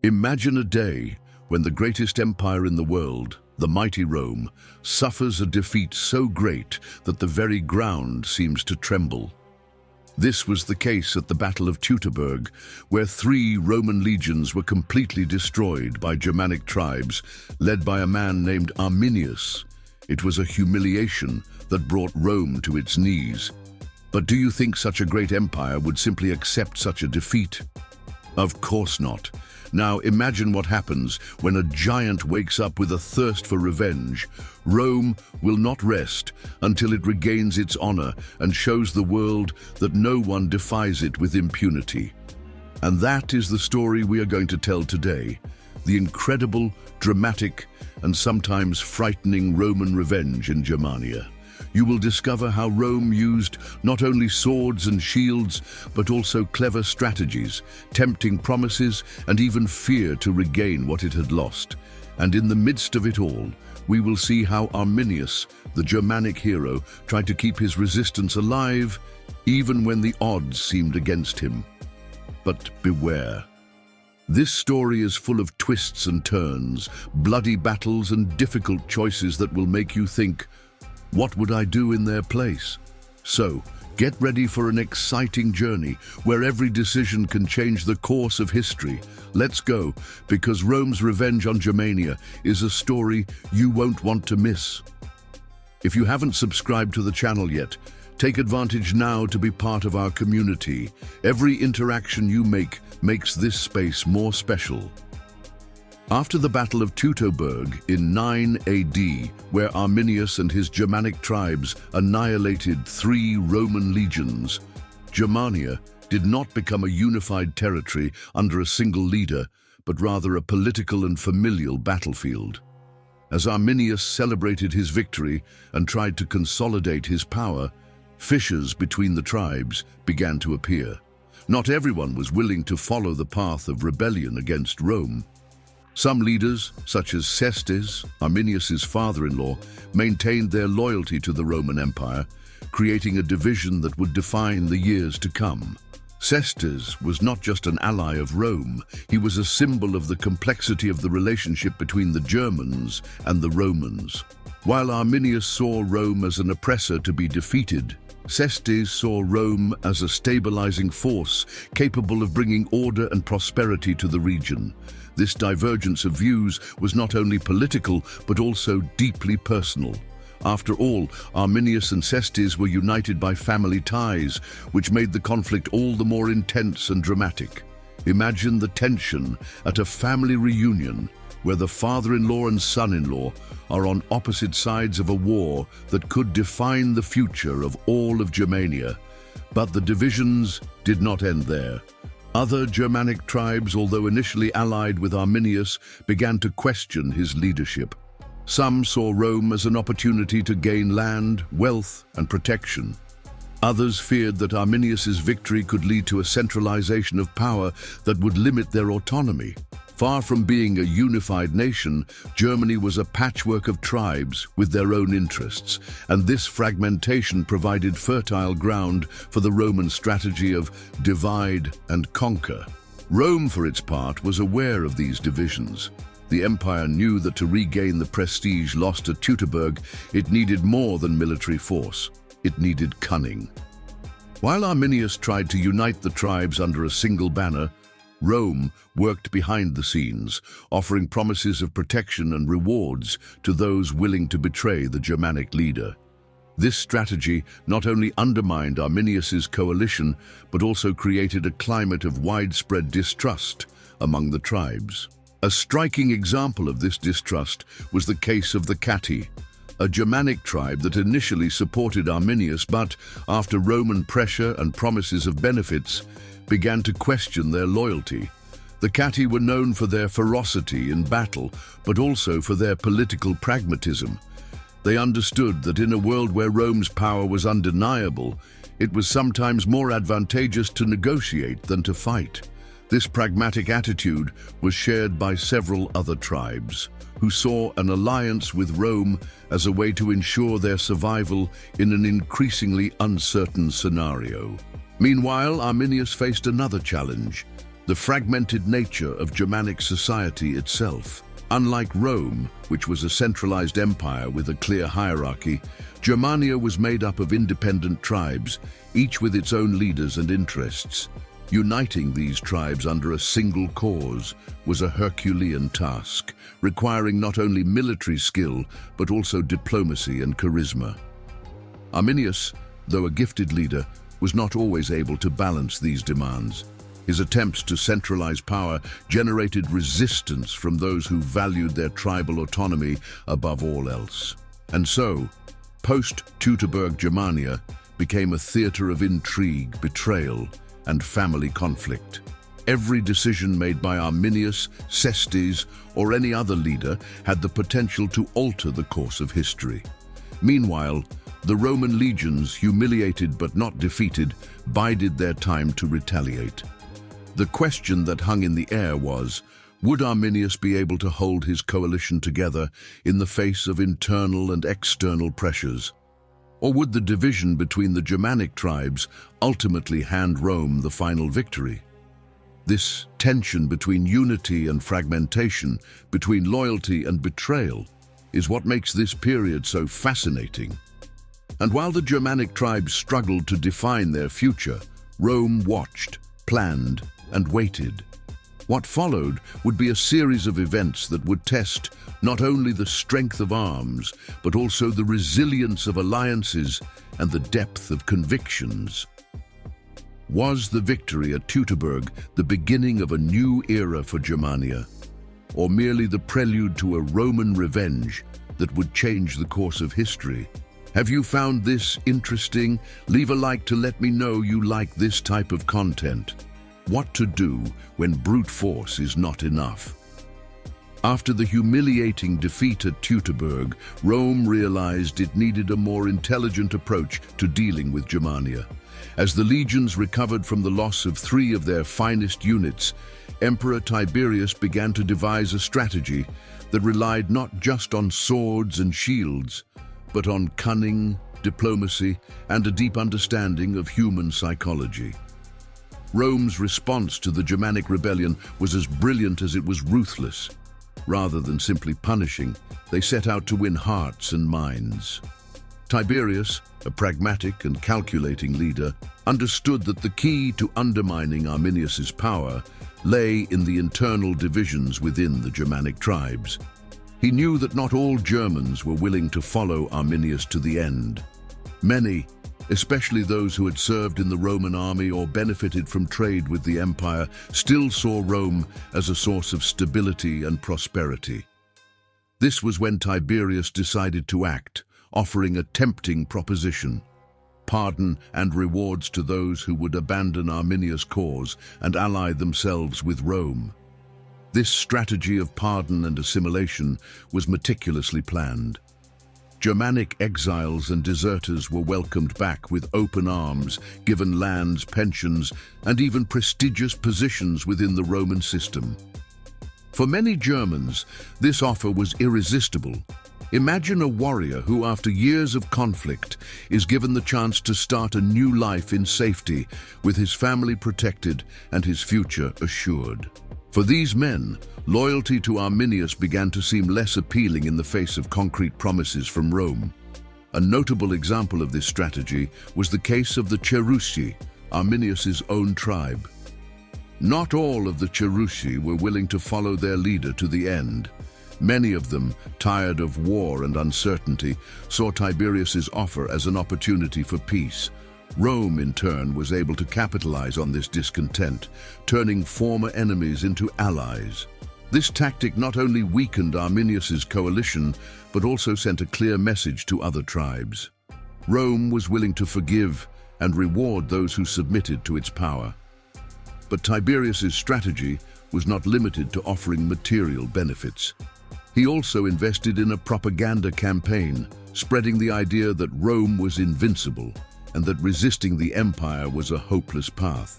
Imagine a day when the greatest empire in the world, the mighty Rome, suffers a defeat so great that the very ground seems to tremble. This was the case at the Battle of Teutoburg, where 3 Roman legions were completely destroyed by Germanic tribes, led by a man named Arminius. It was a humiliation that brought Rome to its knees. But do you think such a great empire would simply accept such a defeat? Of course not. Now imagine what happens when a giant wakes up with a thirst for revenge. Rome will not rest until it regains its honor and shows the world that no one defies it with impunity. And that is the story we are going to tell today. The incredible, dramatic, and sometimes frightening Roman revenge in Germania. You will discover how Rome used not only swords and shields, but also clever strategies, tempting promises, and even fear to regain what it had lost. And in the midst of it all, we will see how Arminius, the Germanic hero, tried to keep his resistance alive, even when the odds seemed against him. But beware. This story is full of twists and turns, bloody battles and difficult choices that will make you think, what would I do in their place? So, get ready for an exciting journey where every decision can change the course of history. Let's go, because Rome's revenge on Germania is a story you won't want to miss. If you haven't subscribed to the channel yet, take advantage now to be part of our community. Every interaction you make makes this space more special. After the Battle of Teutoburg in 9 AD, where Arminius and his Germanic tribes annihilated 3 Roman legions, Germania did not become a unified territory under a single leader, but rather a political and familial battlefield. As Arminius celebrated his victory and tried to consolidate his power, fissures between the tribes began to appear. Not everyone was willing to follow the path of rebellion against Rome. Some leaders, such as Cestes, Arminius's father-in-law, maintained their loyalty to the Roman Empire, creating a division that would define the years to come. Cestes was not just an ally of Rome, he was a symbol of the complexity of the relationship between the Germans and the Romans. While Arminius saw Rome as an oppressor to be defeated, Cestes saw Rome as a stabilizing force capable of bringing order and prosperity to the region. This divergence of views was not only political, but also deeply personal. After all, Arminius and Cestes were united by family ties, which made the conflict all the more intense and dramatic. Imagine the tension at a family reunion, where the father-in-law and son-in-law are on opposite sides of a war that could define the future of all of Germania. But the divisions did not end there. Other Germanic tribes, although initially allied with Arminius, began to question his leadership. Some saw Rome as an opportunity to gain land, wealth, and protection. Others feared that Arminius's victory could lead to a centralization of power that would limit their autonomy. Far from being a unified nation, Germany was a patchwork of tribes with their own interests, and this fragmentation provided fertile ground for the Roman strategy of divide and conquer. Rome, for its part, was aware of these divisions. The empire knew that to regain the prestige lost at Teutoburg, it needed more than military force. It needed cunning. While Arminius tried to unite the tribes under a single banner, Rome worked behind the scenes, offering promises of protection and rewards to those willing to betray the Germanic leader. This strategy not only undermined Arminius's coalition, but also created a climate of widespread distrust among the tribes. A striking example of this distrust was the case of the Catti, a Germanic tribe that initially supported Arminius, but, after Roman pressure and promises of benefits, began to question their loyalty. The Catti were known for their ferocity in battle, but also for their political pragmatism. They understood that in a world where Rome's power was undeniable, it was sometimes more advantageous to negotiate than to fight. This pragmatic attitude was shared by several other tribes, who saw an alliance with Rome as a way to ensure their survival in an increasingly uncertain scenario. Meanwhile, Arminius faced another challenge: the fragmented nature of Germanic society itself. Unlike Rome, which was a centralized empire with a clear hierarchy, Germania was made up of independent tribes, each with its own leaders and interests. Uniting these tribes under a single cause was a Herculean task, requiring not only military skill, but also diplomacy and charisma. Arminius, though a gifted leader, was not always able to balance these demands. His attempts to centralize power generated resistance from those who valued their tribal autonomy above all else. And so, post-Teutoburg Germania became a theater of intrigue, betrayal, and family conflict. Every decision made by Arminius, Cestes, or any other leader had the potential to alter the course of history. Meanwhile, the Roman legions, humiliated but not defeated, bided their time to retaliate. The question that hung in the air was, would Arminius be able to hold his coalition together in the face of internal and external pressures? Or would the division between the Germanic tribes ultimately hand Rome the final victory? This tension between unity and fragmentation, between loyalty and betrayal, is what makes this period so fascinating. And while the Germanic tribes struggled to define their future, Rome watched, planned, and waited. What followed would be a series of events that would test not only the strength of arms, but also the resilience of alliances and the depth of convictions. Was the victory at Teutoburg the beginning of a new era for Germania, or merely the prelude to a Roman revenge that would change the course of history? Have you found this interesting? Leave a like to let me know you like this type of content. What to do when brute force is not enough? After the humiliating defeat at Teutoburg, Rome realized it needed a more intelligent approach to dealing with Germania. As the legions recovered from the loss of 3 of their finest units, Emperor Tiberius began to devise a strategy that relied not just on swords and shields, but on cunning, diplomacy, and a deep understanding of human psychology. Rome's response to the Germanic rebellion was as brilliant as it was ruthless. Rather than simply punishing, they set out to win hearts and minds. Tiberius, a pragmatic and calculating leader, understood that the key to undermining Arminius's power lay in the internal divisions within the Germanic tribes. He knew that not all Germans were willing to follow Arminius to the end. Many, especially those who had served in the Roman army or benefited from trade with the empire, still saw Rome as a source of stability and prosperity. This was when Tiberius decided to act, offering a tempting proposition: pardon and rewards to those who would abandon Arminius' cause and ally themselves with Rome. This strategy of pardon and assimilation was meticulously planned. Germanic exiles and deserters were welcomed back with open arms, given lands, pensions, and even prestigious positions within the Roman system. For many Germans, this offer was irresistible. Imagine a warrior who, after years of conflict, is given the chance to start a new life in safety, with his family protected and his future assured. For these men, loyalty to Arminius began to seem less appealing in the face of concrete promises from Rome. A notable example of this strategy was the case of the Cherusci, Arminius's own tribe. Not all of the Cherusci were willing to follow their leader to the end. Many of them, tired of war and uncertainty, saw Tiberius's offer as an opportunity for peace. Rome, in turn, was able to capitalize on this discontent, turning former enemies into allies. This tactic not only weakened Arminius's coalition, but also sent a clear message to other tribes. Rome was willing to forgive and reward those who submitted to its power. But Tiberius's strategy was not limited to offering material benefits. He also invested in a propaganda campaign, spreading the idea that Rome was invincible and that resisting the empire was a hopeless path.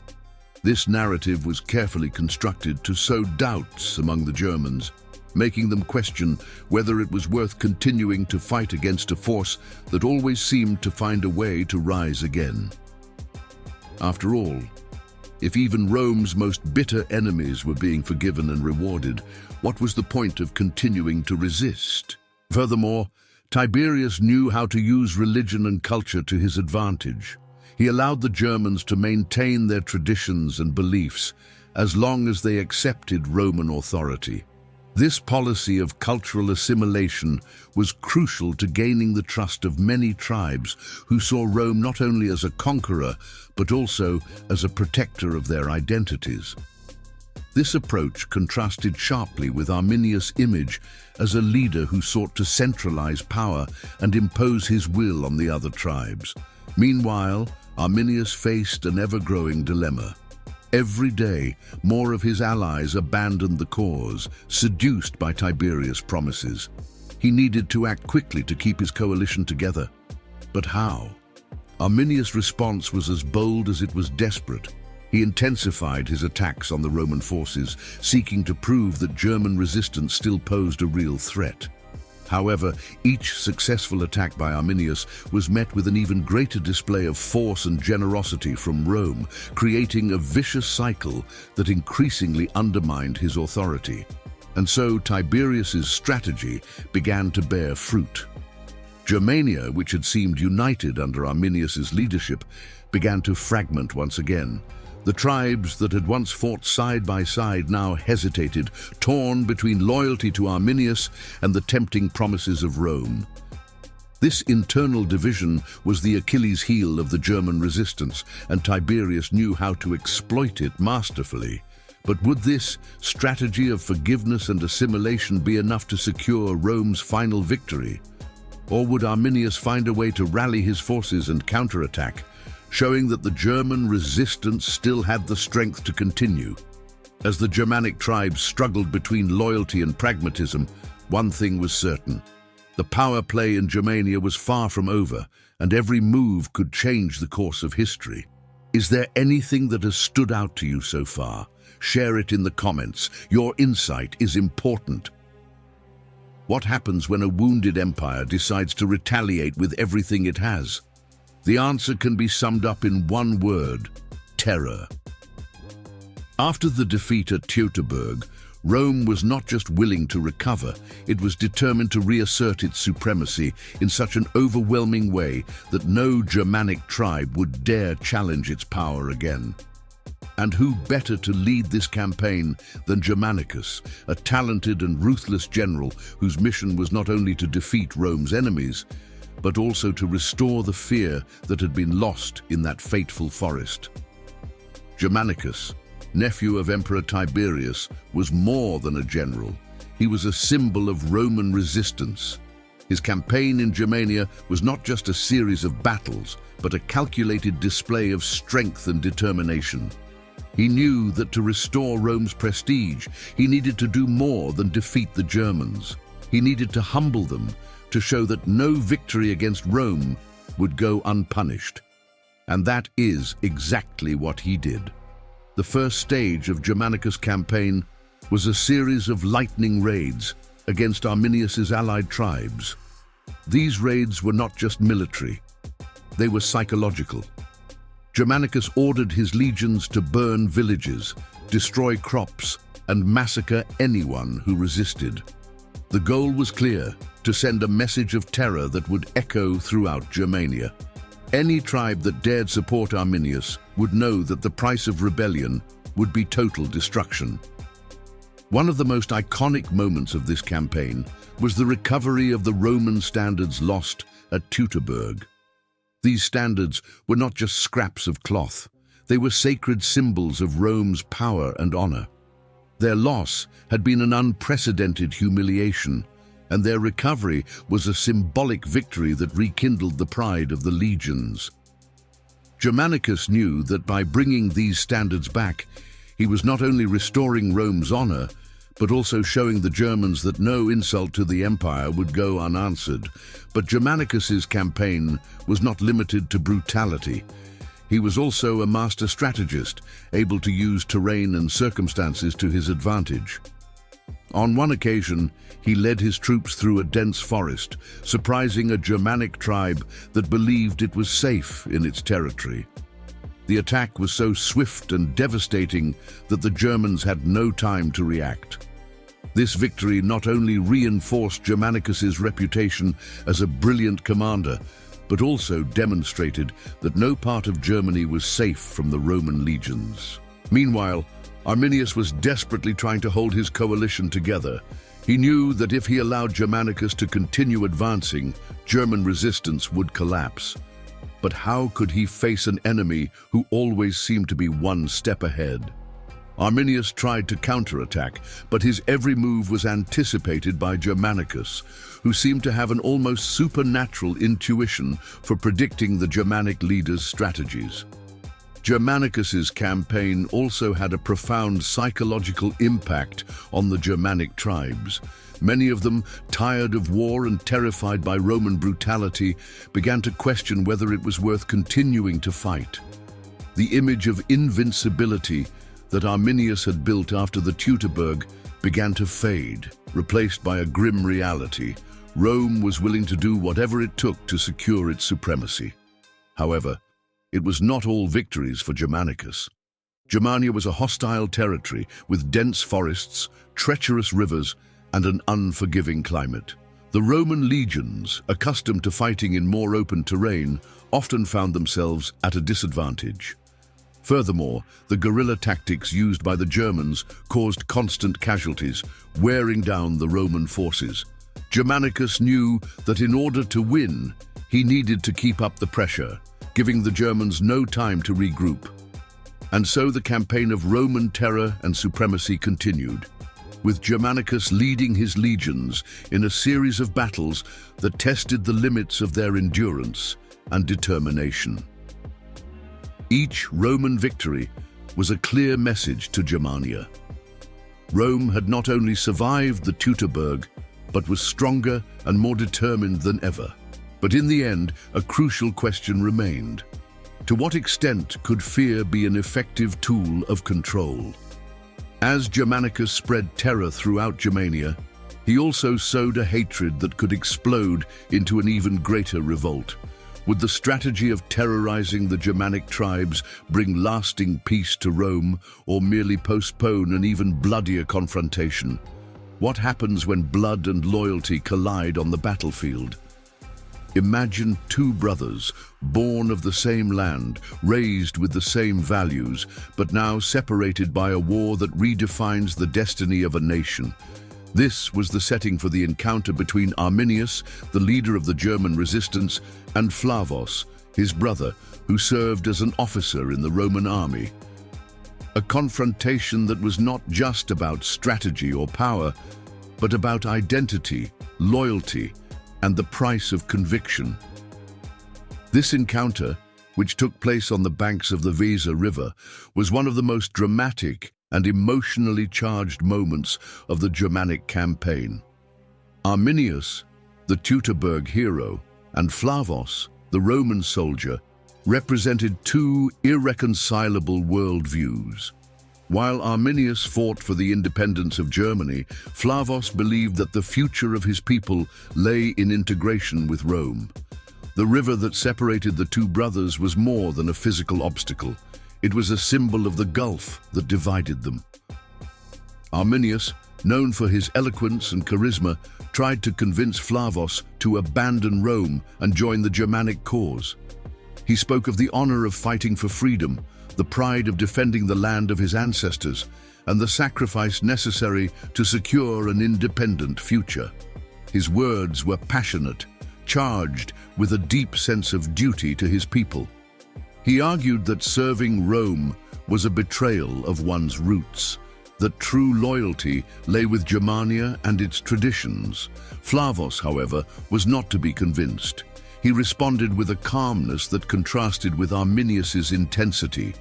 This narrative was carefully constructed to sow doubts among the Germans, making them question whether it was worth continuing to fight against a force that always seemed to find a way to rise again. After all, If even Rome's most bitter enemies were being forgiven and rewarded, what was the point of continuing to resist? Furthermore, Tiberius knew how to use religion and culture to his advantage. He allowed the Germans to maintain their traditions and beliefs as long as they accepted Roman authority. This policy of cultural assimilation was crucial to gaining the trust of many tribes who saw Rome not only as a conqueror, but also as a protector of their identities. This approach contrasted sharply with Arminius' image as a leader who sought to centralize power and impose his will on the other tribes. Meanwhile, Arminius faced an ever-growing dilemma. Every day, more of his allies abandoned the cause, seduced by Tiberius' promises. He needed to act quickly to keep his coalition together. But how? Arminius' response was as bold as it was desperate. He intensified his attacks on the Roman forces, seeking to prove that German resistance still posed a real threat. However, each successful attack by Arminius was met with an even greater display of force and generosity from Rome, creating a vicious cycle that increasingly undermined his authority. And so Tiberius's strategy began to bear fruit. Germania, which had seemed united under Arminius's leadership, began to fragment once again. The tribes that had once fought side by side now hesitated, torn between loyalty to Arminius and the tempting promises of Rome. This internal division was the Achilles heel of the German resistance, and Tiberius knew how to exploit it masterfully. But would this strategy of forgiveness and assimilation be enough to secure Rome's final victory? Or would Arminius find a way to rally his forces and counterattack, showing that the German resistance still had the strength to continue? As the Germanic tribes struggled between loyalty and pragmatism, one thing was certain. The power play in Germania was far from over, and every move could change the course of history. Is there anything that has stood out to you so far? Share it in the comments. Your insight is important. What happens when a wounded empire decides to retaliate with everything it has? The answer can be summed up in one word: terror. After the defeat at Teutoburg, Rome was not just willing to recover, it was determined to reassert its supremacy in such an overwhelming way that no Germanic tribe would dare challenge its power again. And who better to lead this campaign than Germanicus, a talented and ruthless general whose mission was not only to defeat Rome's enemies, but also to restore the fear that had been lost in that fateful forest. Germanicus, nephew of Emperor Tiberius, was more than a general. He was a symbol of Roman resistance. His campaign in Germania was not just a series of battles, but a calculated display of strength and determination. He knew that to restore Rome's prestige, he needed to do more than defeat the Germans. He needed to humble them, to show that no victory against Rome would go unpunished. And that is exactly what he did. The first stage of Germanicus' campaign was a series of lightning raids against Arminius's allied tribes. These raids were not just military, they were psychological. Germanicus ordered his legions to burn villages, destroy crops, and massacre anyone who resisted. The goal was clear: to send a message of terror that would echo throughout Germania. Any tribe that dared support Arminius would know that the price of rebellion would be total destruction. One of the most iconic moments of this campaign was the recovery of the Roman standards lost at Teutoburg. These standards were not just scraps of cloth, they were sacred symbols of Rome's power and honor. Their loss had been an unprecedented humiliation, and their recovery was a symbolic victory that rekindled the pride of the legions. Germanicus knew that by bringing these standards back, he was not only restoring Rome's honor, but also showing the Germans that no insult to the empire would go unanswered. But Germanicus's campaign was not limited to brutality. He was also a master strategist, able to use terrain and circumstances to his advantage. On one occasion, he led his troops through a dense forest, surprising a Germanic tribe that believed it was safe in its territory. The attack was so swift and devastating that the Germans had no time to react. This victory not only reinforced Germanicus's reputation as a brilliant commander, but also demonstrated that no part of Germany was safe from the Roman legions. Meanwhile, Arminius was desperately trying to hold his coalition together. He knew that if he allowed Germanicus to continue advancing, German resistance would collapse. But how could he face an enemy who always seemed to be one step ahead? Arminius tried to counterattack, but his every move was anticipated by Germanicus, who seemed to have an almost supernatural intuition for predicting the Germanic leaders' strategies. Germanicus's campaign also had a profound psychological impact on the Germanic tribes. Many of them, tired of war and terrified by Roman brutality, began to question whether it was worth continuing to fight. The image of invincibility that Arminius had built after the Teutoburg began to fade, replaced by a grim reality. Rome was willing to do whatever it took to secure its supremacy. However, it was not all victories for Germanicus. Germania was a hostile territory with dense forests, treacherous rivers, and an unforgiving climate. The Roman legions, accustomed to fighting in more open terrain, often found themselves at a disadvantage. Furthermore, the guerrilla tactics used by the Germans caused constant casualties, wearing down the Roman forces. Germanicus knew that in order to win, he needed to keep up the pressure, giving the Germans no time to regroup. And so the campaign of Roman terror and supremacy continued, with Germanicus leading his legions in a series of battles that tested the limits of their endurance and determination. Each Roman victory was a clear message to Germania. Rome had not only survived the Teutoburg, but was stronger and more determined than ever. But in the end, a crucial question remained. To what extent could fear be an effective tool of control? As Germanicus spread terror throughout Germania, he also sowed a hatred that could explode into an even greater revolt. Would the strategy of terrorizing the Germanic tribes bring lasting peace to Rome, or merely postpone an even bloodier confrontation? What happens when blood and loyalty collide on the battlefield? Imagine two brothers, born of the same land, raised with the same values, but now separated by a war that redefines the destiny of a nation. This was the setting for the encounter between Arminius, the leader of the German resistance, and Flavos, his brother, who served as an officer in the Roman army. A confrontation that was not just about strategy or power, but about identity, loyalty, and the price of conviction. This encounter, which took place on the banks of the Weser River, was one of the most dramatic and emotionally charged moments of the Germanic campaign. Arminius, the Teutoburg hero, and Flavos, the Roman soldier, represented two irreconcilable worldviews. While Arminius fought for the independence of Germany, Flavos believed that the future of his people lay in integration with Rome. The river that separated the two brothers was more than a physical obstacle. It was a symbol of the gulf that divided them. Arminius, known for his eloquence and charisma, tried to convince Flavos to abandon Rome and join the Germanic cause. He spoke of the honor of fighting for freedom, the pride of defending the land of his ancestors, and the sacrifice necessary to secure an independent future. His words were passionate, charged with a deep sense of duty to his people. He argued that serving Rome was a betrayal of one's roots, that true loyalty lay with Germania and its traditions. Flavos, however, was not to be convinced. He responded with a calmness that contrasted with Arminius's intensity.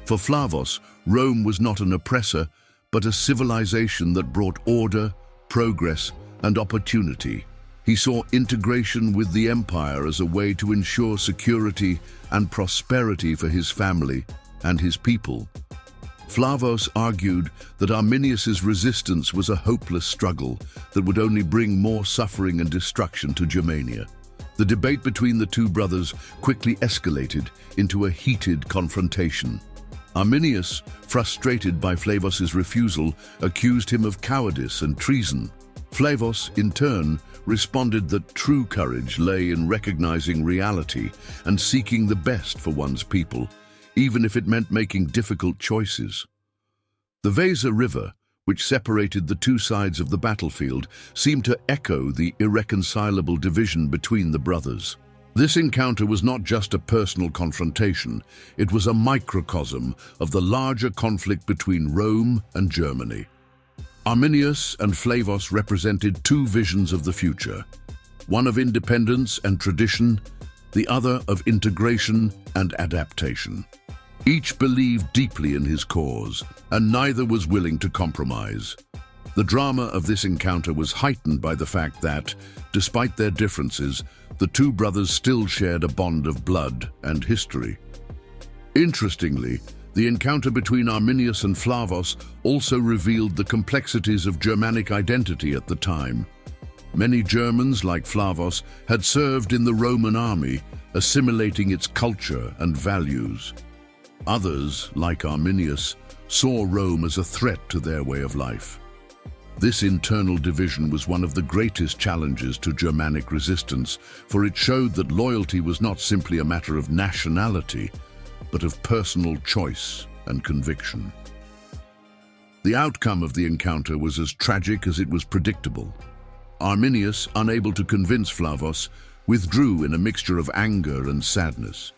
For Flavos, Rome was not an oppressor, but a civilization that brought order, progress, and opportunity. He saw integration with the empire as a way to ensure security and prosperity for his family and his people. Flavos argued that Arminius's resistance was a hopeless struggle that would only bring more suffering and destruction to Germania. The debate between the two brothers quickly escalated into a heated confrontation. Arminius, frustrated by Flavos's refusal, accused him of cowardice and treason. Flavos, in turn, responded that true courage lay in recognizing reality and seeking the best for one's people, even if it meant making difficult choices. The Weser River, which separated the two sides of the battlefield, seemed to echo the irreconcilable division between the brothers. This encounter was not just a personal confrontation, it was a microcosm of the larger conflict between Rome and Germany. Arminius and Flavos represented two visions of the future, one of independence and tradition, the other of integration and adaptation. Each believed deeply in his cause, and neither was willing to compromise. The drama of this encounter was heightened by the fact that, despite their differences, the two brothers still shared a bond of blood and history. Interestingly, the encounter between Arminius and Flavos also revealed the complexities of Germanic identity at the time. Many Germans, like Flavos, had served in the Roman army, assimilating its culture and values. Others, like Arminius, saw Rome as a threat to their way of life. This internal division was one of the greatest challenges to Germanic resistance, for it showed that loyalty was not simply a matter of nationality, but of personal choice and conviction. The outcome of the encounter was as tragic as it was predictable. Arminius, unable to convince Flavos, withdrew in a mixture of anger and sadness.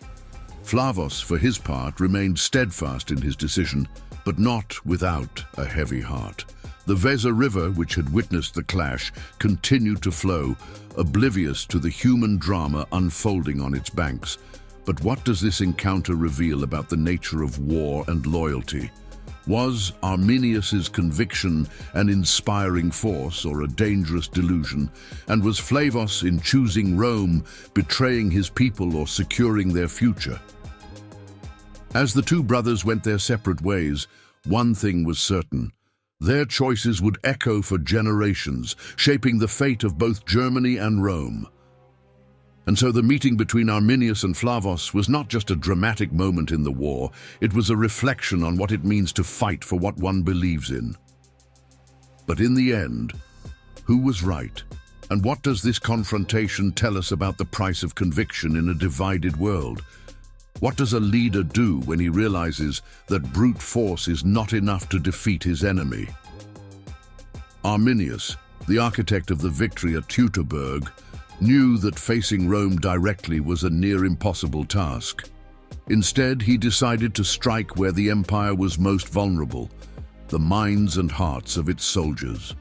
Flavos, for his part, remained steadfast in his decision, but not without a heavy heart. The Weser River, which had witnessed the clash, continued to flow, oblivious to the human drama unfolding on its banks. But what does this encounter reveal about the nature of war and loyalty? Was Arminius's conviction an inspiring force or a dangerous delusion? And was Flavos, in choosing Rome, betraying his people or securing their future? As the two brothers went their separate ways, one thing was certain. Their choices would echo for generations, shaping the fate of both Germany and Rome. And so the meeting between Arminius and Flavos was not just a dramatic moment in the war, it was a reflection on what it means to fight for what one believes in. But in the end, who was right? And what does this confrontation tell us about the price of conviction in a divided world? What does a leader do when he realizes that brute force is not enough to defeat his enemy? Arminius, the architect of the victory at Teutoburg, knew that facing Rome directly was a near impossible task. Instead, he decided to strike where the empire was most vulnerable, the minds and hearts of its soldiers.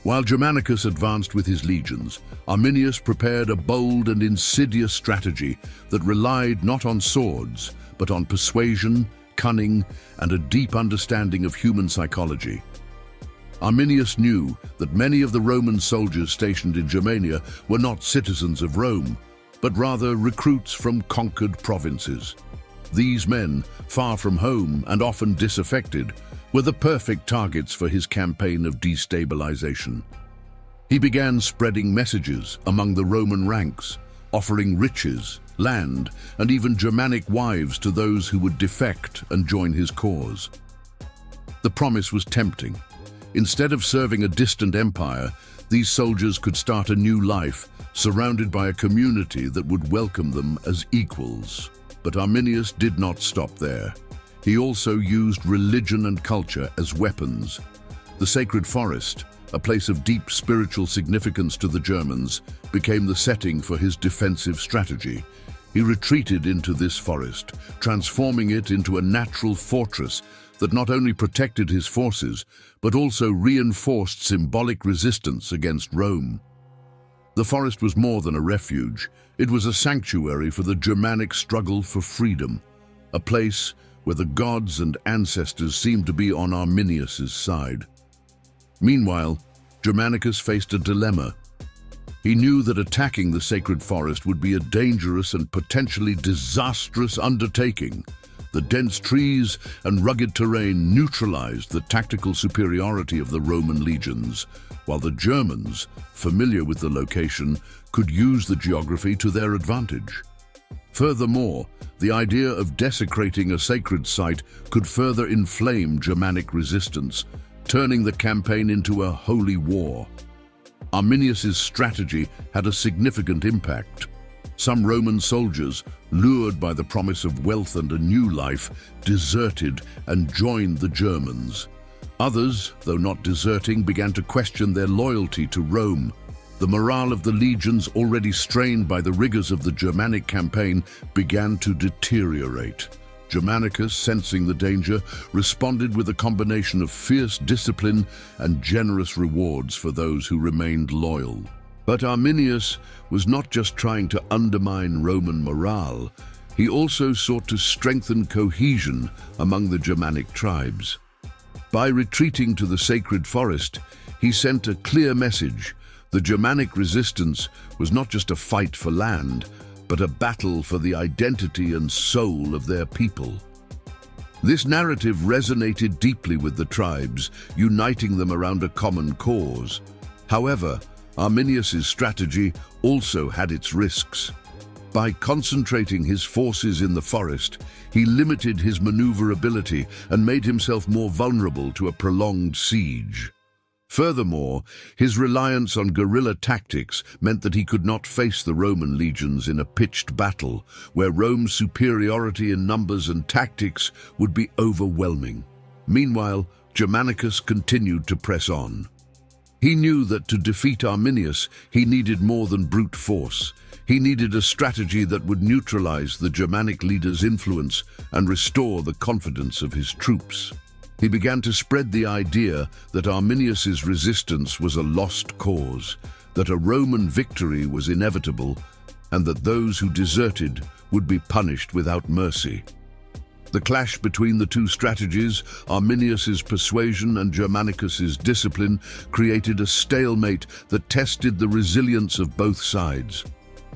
While Germanicus advanced with his legions, Arminius prepared a bold and insidious strategy that relied not on swords, but on persuasion, cunning, and a deep understanding of human psychology. Arminius knew that many of the Roman soldiers stationed in Germania were not citizens of Rome, but rather recruits from conquered provinces. These men, far from home and often disaffected, were the perfect targets for his campaign of destabilization. He began spreading messages among the Roman ranks, offering riches, land, and even Germanic wives to those who would defect and join his cause. The promise was tempting. Instead of serving a distant empire, these soldiers could start a new life, surrounded by a community that would welcome them as equals. But Arminius did not stop there. He also used religion and culture as weapons. The sacred forest, a place of deep spiritual significance to the Germans, became the setting for his defensive strategy. He retreated into this forest, transforming it into a natural fortress that not only protected his forces, but also reinforced symbolic resistance against Rome. The forest was more than a refuge. It was a sanctuary for the Germanic struggle for freedom, a place where the gods and ancestors seemed to be on Arminius's side. Meanwhile, Germanicus faced a dilemma. He knew that attacking the sacred forest would be a dangerous and potentially disastrous undertaking. The dense trees and rugged terrain neutralized the tactical superiority of the Roman legions, while the Germans, familiar with the location, could use the geography to their advantage. Furthermore, the idea of desecrating a sacred site could further inflame Germanic resistance, turning the campaign into a holy war. Arminius's strategy had a significant impact. Some Roman soldiers, lured by the promise of wealth and a new life, deserted and joined the Germans. Others, though not deserting, began to question their loyalty to Rome. The morale of the legions, already strained by the rigors of the Germanic campaign, began to deteriorate. Germanicus, sensing the danger, responded with a combination of fierce discipline and generous rewards for those who remained loyal. But Arminius was not just trying to undermine Roman morale, he also sought to strengthen cohesion among the Germanic tribes. By retreating to the sacred forest, he sent a clear message. The Germanic resistance was not just a fight for land, but a battle for the identity and soul of their people. This narrative resonated deeply with the tribes, uniting them around a common cause. However, Arminius's strategy also had its risks. By concentrating his forces in the forest, he limited his maneuverability and made himself more vulnerable to a prolonged siege. Furthermore, his reliance on guerrilla tactics meant that he could not face the Roman legions in a pitched battle, where Rome's superiority in numbers and tactics would be overwhelming. Meanwhile, Germanicus continued to press on. He knew that to defeat Arminius, he needed more than brute force. He needed a strategy that would neutralize the Germanic leader's influence and restore the confidence of his troops. He began to spread the idea that Arminius's resistance was a lost cause, that a Roman victory was inevitable, and that those who deserted would be punished without mercy. The clash between the two strategies, Arminius's persuasion and Germanicus's discipline, created a stalemate that tested the resilience of both sides.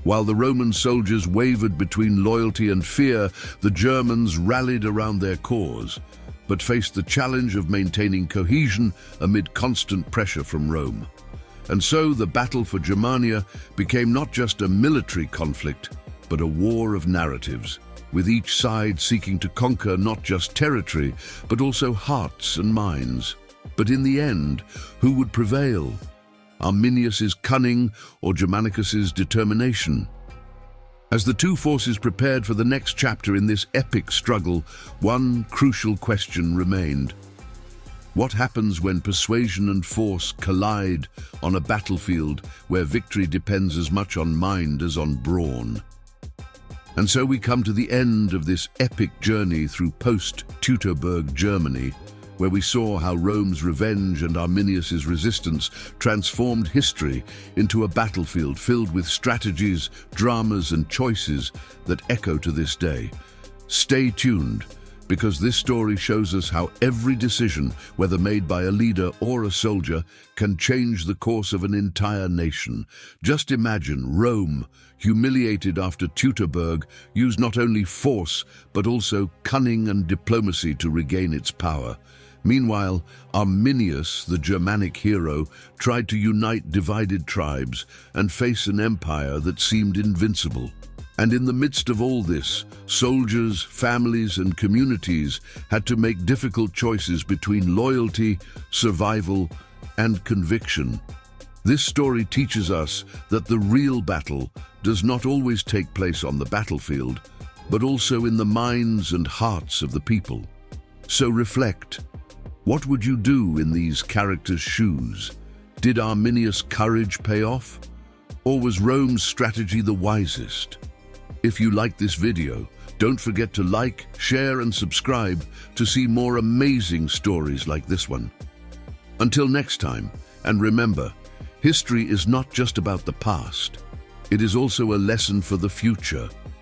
While the Roman soldiers wavered between loyalty and fear, the Germans rallied around their cause, but faced the challenge of maintaining cohesion amid constant pressure from Rome. And so the battle for Germania became not just a military conflict, but a war of narratives, with each side seeking to conquer not just territory, but also hearts and minds. But in the end, who would prevail? Arminius's cunning or Germanicus's determination? As the two forces prepared for the next chapter in this epic struggle, one crucial question remained. What happens when persuasion and force collide on a battlefield where victory depends as much on mind as on brawn? And so we come to the end of this epic journey through post-Teutoburg Germany, where we saw how Rome's revenge and Arminius's resistance transformed history into a battlefield filled with strategies, dramas, and choices that echo to this day. Stay tuned, because this story shows us how every decision, whether made by a leader or a soldier, can change the course of an entire nation. Just imagine Rome, humiliated after Teutoburg, used not only force, but also cunning and diplomacy to regain its power. Meanwhile, Arminius, the Germanic hero, tried to unite divided tribes and face an empire that seemed invincible. And in the midst of all this, soldiers, families, and communities had to make difficult choices between loyalty, survival, and conviction. This story teaches us that the real battle does not always take place on the battlefield, but also in the minds and hearts of the people. So reflect. What would you do in these characters' shoes? Did Arminius' courage pay off? Or was Rome's strategy the wisest? If you liked this video, don't forget to like, share, and subscribe to see more amazing stories like this one. Until next time, and remember, history is not just about the past. It is also a lesson for the future.